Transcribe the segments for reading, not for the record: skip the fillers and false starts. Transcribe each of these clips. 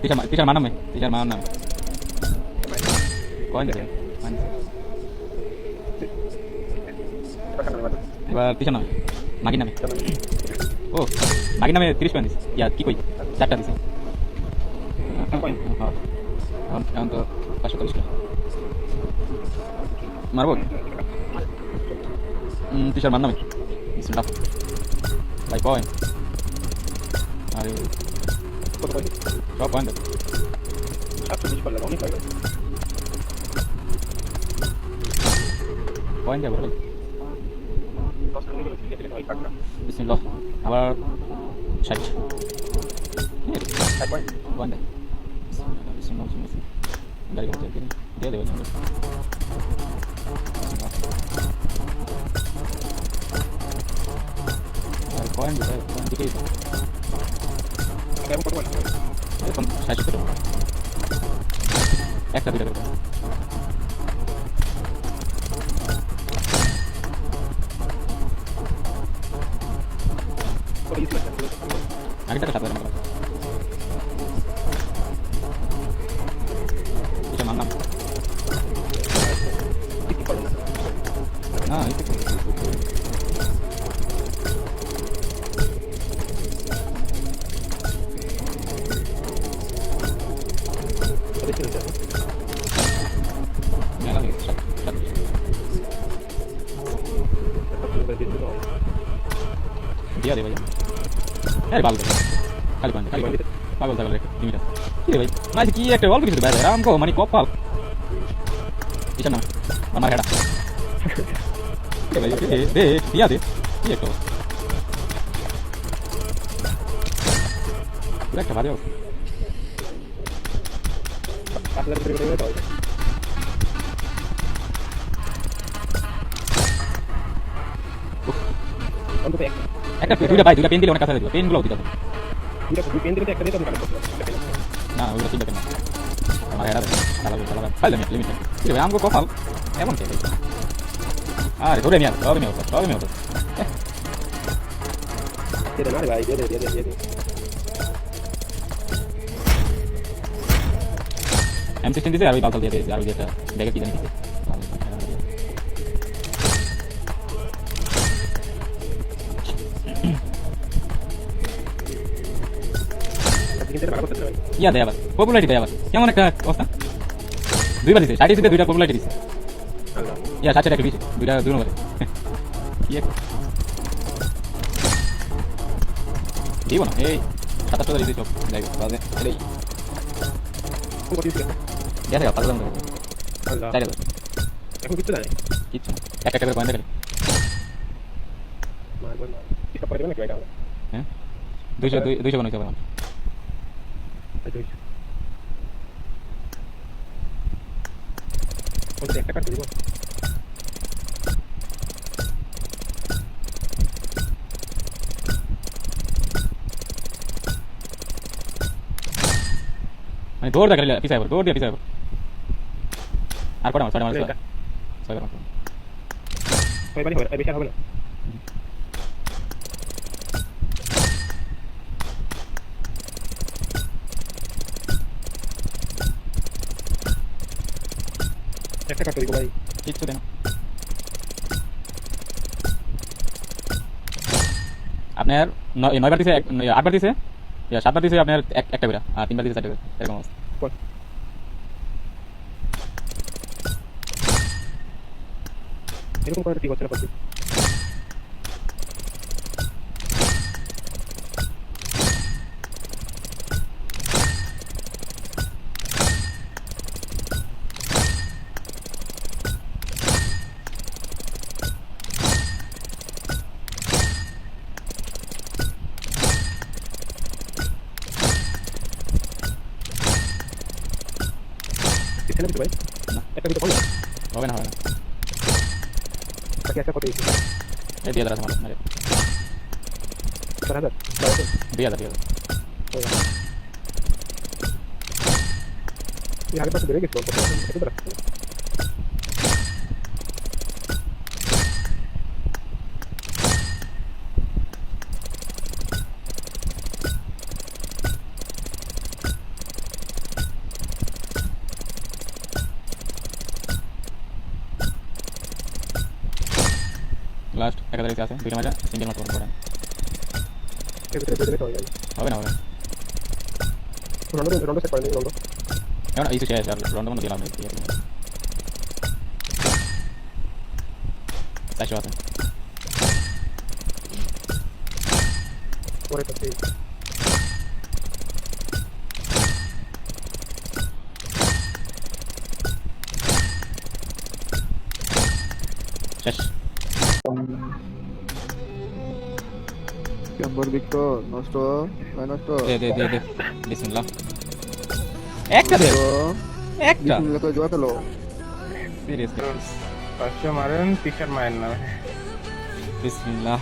Tisar mana me? Tisar mana? Koin deh. এবার তিশার নামে মাগির নামে ও মাগির নামে 30 পয়েন্ট দিস ইয়া কি কই 4টা দিছে এখন তো 540 টাকা মারবো তিশার মান নামে বিসমিল্লাহ ভাই পয়েন্ট আরে সব পয়েন্ট 720 করলে অনেক হয় পয়েন্ট যাবে ভাই বিসমিল্লাহ আবার 60 পয়েন্ট বিসমিল্লাহ গাড়ি করতে দিয়ে দেবো পয়েন্ট দিকেই এখন 60 করে একটা দুটো করে আগে টাকা 7 এটা মানলাম না দিয়া দে ভাই আরে বাল খালি পাগল পাগল লিমিট কি রে ভাই মাঝে কি একটা অল্প কিছু ভাই রাম কো মানে কপাল এটা না আমার হেডা এ ভাই দে দিয়া দে কি একটা একটা ভালো একটা দুইটা ভাই দুইটা পেন দিলে অনেক কাছে দিবে পেনগুলো দিতে হবে দুইটা পেন দিলে একটা দিতে হবে না ওইটা তিনটা পেন আমার হেডা চালাবে ফাইল লিমিট কি ভাই আমগো কপাল এমন কে ভাই আরে ধরে নিয়া সবই নিও এটা না রে ভাই দে M16 দিতে আর ওই বালতাল দিয়ে আর ওই যেটা দেখে কি জানি দিতে ইয়া দেয় আবার পপুলারিটি দেয় আবার কেমন একটা অবস্থা দুইবার দিছে 60 দিতে দুইটা পপুলারিটি দিছে ইয়া 60 টাকা দিছে দুইটা দুই নম্বরে কি দিব না এই 27 দিছে সব দেখ বাজে এই কত দিছে দেখা যাক পাগলাম আল্লাহ চাই এখন কিছু নাই কিছু একটা করে পয়েন্ট দেখালি মারবো না এটা পড়বে না কি এটা হ্যাঁ 200 বানাইতে পারলাম একটা কাটতে দিব মানে দৌড় দেখালে পিছাইব দৌড় দিয়ে পিছাইব আর পড়া ছয় মাস ছয় বাড়ি হবে বেশি হবে না একটা কাটতে দিব ভাই কিচ্ছু দেন আপনার 9 বার দিছে 8 বার দিছে ইয়া 7 বার দিছে আপনার একটা করে আর 3 বার দিছে 4টা করে এরকম অবস্থা এরকম করে ঠিক হচ্ছে না পড়ছে ভাই না একটা ভিডিও হবে না তাকে একটা কত দিছি এই 2000 আছে মানে 4000 2000 ये आगे पास देंगे तो ऐसे बड़ा লাস্ট 1000 আছে দুইটা মারা সিঙ্গেল মাত্র করে হবে না হবে রন্ডো সেট করেন রন্ডো এখন এই শেষ আর রন্ডো মনে দিলাম তাই আছে পরে কাছে শেষ কেমন বিক্ত নষ্ট হয় নষ্ট দে বিসমিল্লাহ একটা দে একটা বিসমিল্লাহ করে জোয়া পেলো সিরিয়াসলি পাঁচশো মারেন পিসার মায়ের নামে বিসমিল্লাহ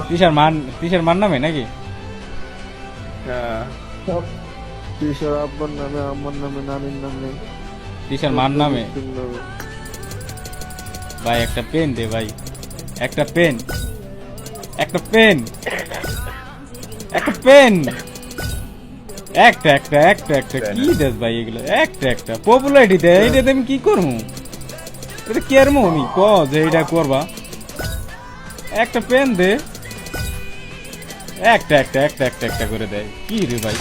তিশার মান নামে নাকি হ্যাঁ কিশোর আব্বার নামে আমার নামে নানির নামে তিশার মান নামে তিন নামে ভাই একটা পেন দে ভাই একটা পেন একটা পেন একটা পেন একটা কি দেস ভাই এগুলো একটা পপুলারিটি দে এইটা আমি কি করবো এটা কেরমো আমি ক যে এইটা করবা একটা পেন দে একটা করে দেয় কি রে ভাই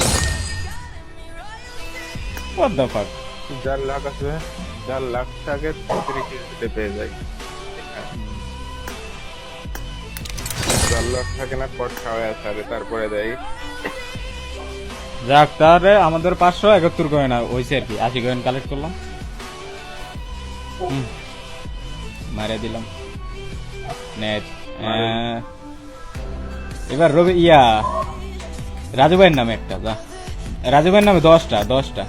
what the fuck যার লাখ আছে যার লাখ থাকে 35 পেয়ে যায় 4 লাখ থাকে না কট খাওয়া আছে তারপরে দেয় যাক তাহলে আমাদের 571 কয়েন হয়েছে আর কি 80 কয়েন কালেক্ট করলাম মারিয়ে দিলাম নেট এবার রবি রাজু ভাইয়ের নামে একটা যা রাজু ভাইয়ের নামে 10টা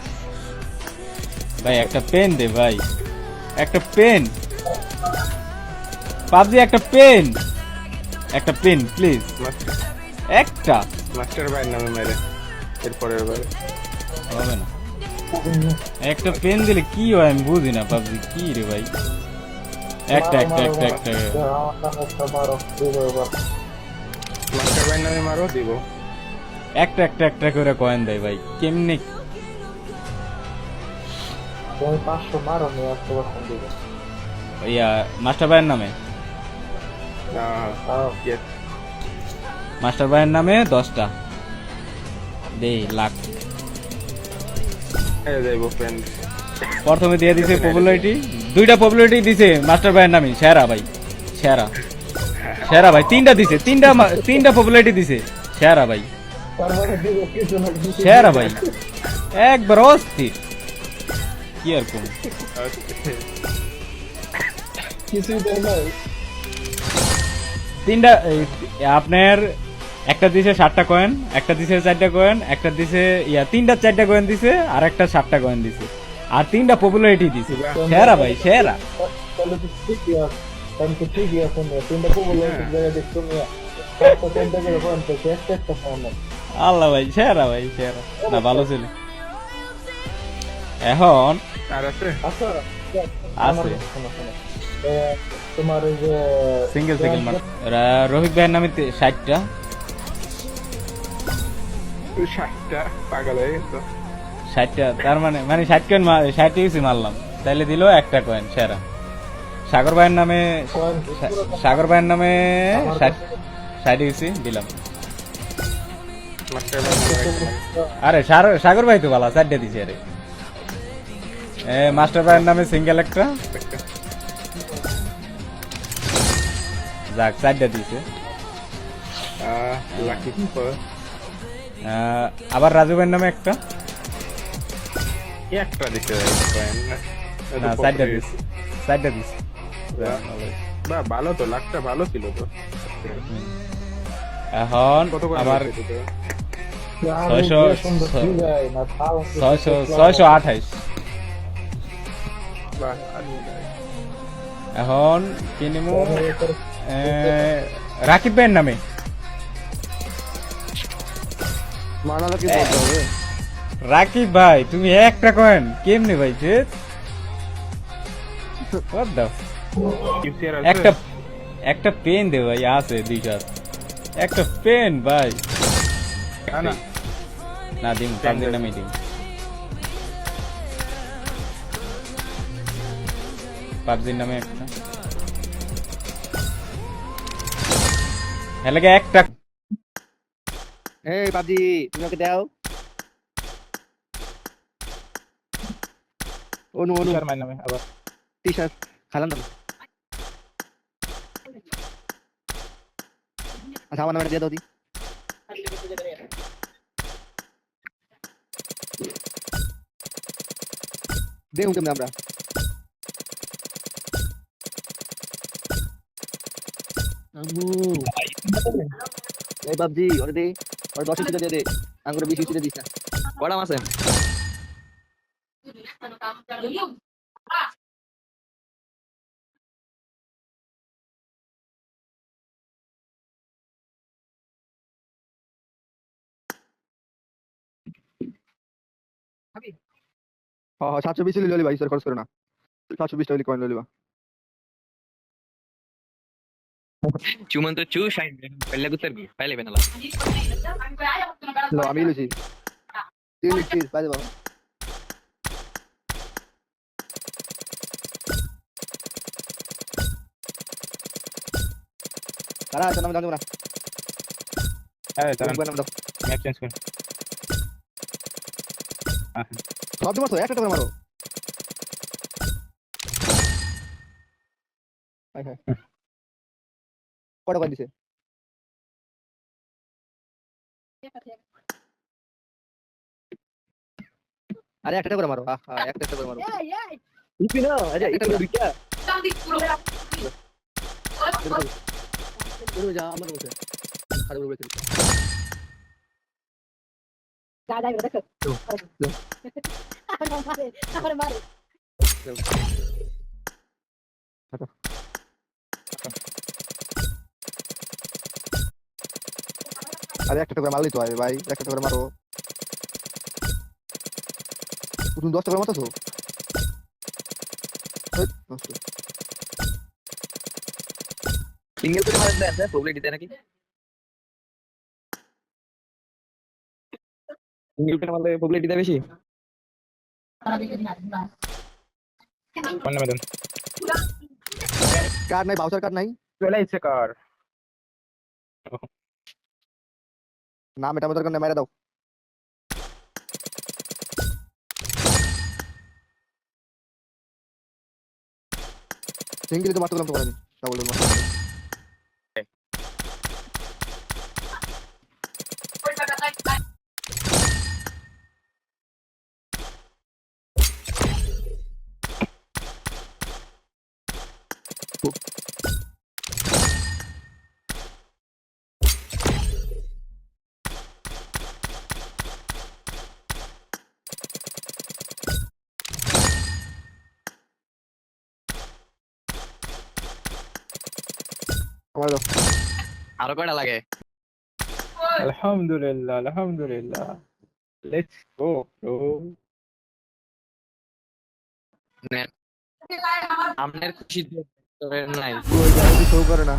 ভাই একটা পেন দে ভাই একটা পেন পাবজি একটা পেন প্লিজ একটা মাস্টার ভাইয়ের নামে মেরে এরপরের বার হবে না একটা পেন দিলে কি হয় আমি বুঝি না পাবজি কি রে ভাই একটা মাস্টার ভাইয়ের নামে মারো দিব একটা করে কয়েন দেয় ভাই কেমনে তুমি 500 মারো নি একটা বছর দিবে মাস্টার ভাইয়ের নামে মাস্টার ভাইয়ের নামে 10টা দে লাখ যাইব ফ্রেন্ড প্রথমে দিয়ে দিছে পপুলারিটি 2টা পপুলারিটি দিছে মাস্টার ভাইয়ের নামে সেরা ভাই সেরা ভাই 3টা দিছে 3টা পপুলারিটি দিছে সেরা ভাই তারপরে দিব কিছু না সেরা ভাই একবার অস্থির কি আর কোন কিছু দেয় নাই 3টা আপনার একটা দিছে 7টা কয়েন একটা দিছে 4টা কয়েন একটা দিছে 3টা 4টা কয়েন দিছে আর একটা 7টা কয়েন দিছে আর 3টা পপুলারিটি দিছে সেরা ভাই সেরা তাহলে তো ঠিকই আছে তাহলে তো ঠিকই আছে না তিনটা বলে জায়গা দেখছো না তো তিনটা করে কোন তো একটা ফোন আল্লাহ ভাই সেরা না ভালো ছিল এখন আর আছে আচ্ছা আছে তোমার ওই যে সিঙ্গেল রোহিত ভাইয়ের নামে 60টা 60টা পাগল হয়ে গেছে 60টা তার মানে 60 কয়েন 60 ইউসি মারলাম তাইলে দিল একটা কয়েন সেরা সাগর ভাইয়ের নামে 60 ইউসি দিলাম মাস্টার ভাইয়ের নামে আরে সাগর ভাই তো ভালো 4টা দিছে আরে মাস্টার ভাইয়ের নামে সিঙ্গেল একটা যাক 4টা দিছে লাকি কিপার আবার রাজু ভাইয়ের নামে একটা একটা দিতে কয়েন না 4টা দিছে বা ভালো তো লাখটা ভালো ছিল তো এখন কত করে আবার দিতে? 628 বাহ, এখন কি নিমু রাকিব ভাইয়ের নামে মানালে কি করতে হবে রাকিব ভাই তুমি একটা কয়েন কেমনে ভাই যে what the QCR আছে? একটা পেন দে ভাই আছে 2টা একটা পেন ভাই না, না, না দিম পাবজির নামে দিম পাবজির নামে একটা এর লাগে একটা এই পাবজি তুমি ওকে দাও অনু অনু তুষার মায়ের নামে আবার টি-শার্ট খালাম দাও আচ্ছা আমার নামে দিয়ে দাও দি দেউ কেমনে আমরা আম্মু এই পাবজি ওরে দে ওরে 10 টাকা দিয়ে দে আঙ্গুরে 20 টাকা দিস না কড়া মাছেন হ্যাঁ হ্যাঁ 720 লিলি ভাই স্যার খরচ করে না 720 টাকা কয়েন লইবা Cuma tuh cu, saya pele guter bi, pele benala. লো আমি লইছি 30 পাই দেবা কারা আছে নাম জানো না হ্যাঁ তারা নাম দাও ম্যাচ চেঞ্জ কর সব দিবস একটা করে মারো হাই হাই কটা করে দিছে আরে একটা করে মারো একটা করে মারো ইপি না আরে এটা করে দুইটা ওরে যা আমার বসে আরে বলবে যা যা দেখো আরে মারে আরে একটা করে মারলি তো আরে ভাই একটা করে মারো তুমি 10 করে মারতেছো নষ্ট Tinggal tuh malah ada problem di sana ki. Tinggal tuh malah problem di sana sih. কোন নামে দেন কার্ড নাই বাউচার কার্ড নাই চলে আইছে কার নাম এটা আমাদের কাছে মেরে দাও সিঙ্গেল তো মারতে গেলাম তো পারিনি ডাবল মারতে আমার দাও Aro kau ada lagi. আলহামদুলিল্লাহ আলহামদুলিল্লাহ let's go bro Nen. Amner kusi tuh, keren nice. ওই জায়গায় শো করে না